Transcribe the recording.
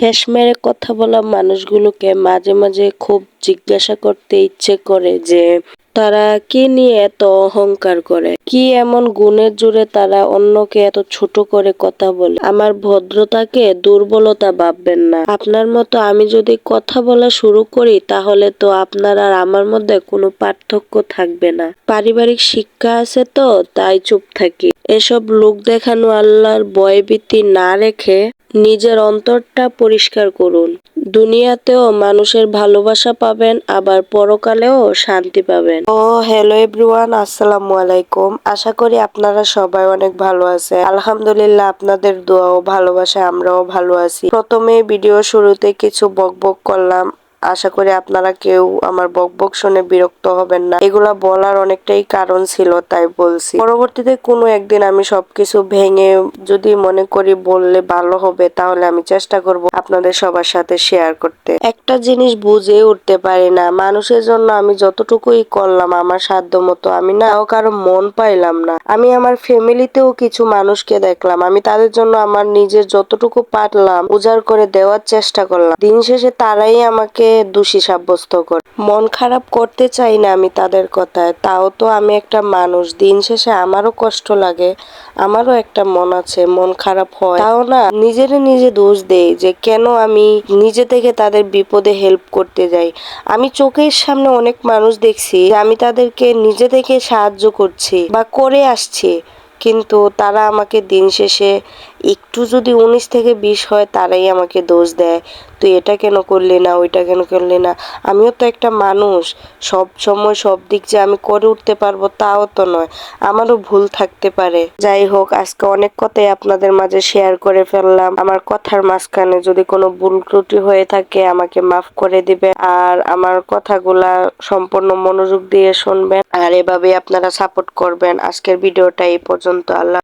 ঠেস মেরে কথা বলা মানুষগুলোকে মাঝে মাঝে খুব জিজ্ঞাসা করতে ইচ্ছে করে যে তারা কি নিয়ে এত অহংকার করে, কি এমন গুণের জোরে তারা অন্যকে এত ছোট করে কথা বলে। আমার ভদ্রতাকে দুর্বলতা ভাববেন না। আপনার মতো আমি যদি কথা বলা শুরু করি তাহলে তো আপনার আর আমার মধ্যে কোনো পার্থক্য থাকবে না। পারিবারিক শিক্ষা আছে তো তাই চুপ থাকি। এসব লোক দেখানো আল্লাহর ভয়ভীতি না রেখে নিজের অন্তরটা পরিষ্কার করুন। দুনিয়াতেও মানুষের ভালোবাসা পাবেন, আবার পরকালেও শান্তি পাবেন। হ্যালো এভরিওয়ান, আসসালামু আলাইকুম। আশা করি আপনারা সবাই অনেক ভালো আছে। আলহামদুলিল্লাহ, আপনাদের দোয়া ও ভালোবাসায় আমরাও ভালো আছি। প্রথমে ভিডিও শুরুতে কিছু বকবক করলাম, আশা করি আপনারা কেউ আমার বকবক শুনে বিরক্ত হবেন না। এগুলা বলার অনেকটাই কারণ ছিল, তাই বলছি। পরবর্তীতে কোনো একদিন আমি সবকিছু ভেঙে যদি মনে করি বললে ভালো হবে, তাহলে আমি চেষ্টা করব আপনাদের সবার সাথে শেয়ার করতে। একটা জিনিস বুঝে উঠতে পারি না, মানুষের জন্য আমি যতটুকুই করলাম আমার সাধ্য মতো, আমি না কারো মন পাইলাম না। আমি আমার ফ্যামিলিতেও কিছু মানুষকে দেখলাম, আমি তাদের জন্য আমার নিজের যতটুকু পারলাম উজাড় করে দেওয়ার চেষ্টা করলাম। দিন শেষে তারাই আমাকে দোষী সাব্যস্ত করে। মন খারাপ করতে চাই না আমি তাদের কথায়, তাও তো আমি একটা মানুষ। দিন শেষে আমারও কষ্ট লাগে, আমারও একটা মন আছে, মন খারাপ হয়। তাও না নিজে দোষ দেই যে কেন আমি নিজে থেকে তাদের বিপদে হেল্প করতে যাই। আমি চোখের সামনে অনেক মানুষ দেখছি আমি তাদেরকে নিজে থেকে সাহায্য করছি বা করে আসছি, কিন্তু তারা আমাকে দিন শেষে একটু যদি 19 থেকে 20 হয় তারাই আমাকে দোষ দেয়। তুই এটা কেন করলি না, ওইটা কেন করলি না। আমিও তো একটা মানুষ, সব সময় সব দিক যে আমি করে উঠতে পারবো তাও তো নয়, আমারও ভুল থাকতে পারে। যাই হোক, আজকে অনেক কথাই আপনাদের মাঝে শেয়ার করে ফেললাম। আমার কথার মাঝখানে যদি কোনো ভুল ত্রুটি হয়ে থাকে আমাকে মাফ করে দিবে, আর আমার কথাগুলা সম্পূর্ণ মনোযোগ দিয়ে শুনবেন, আর এভাবে আপনারা সাপোর্ট করবেন। আজকের ভিডিওটা এই পর্যন্ত। আল্লাহ।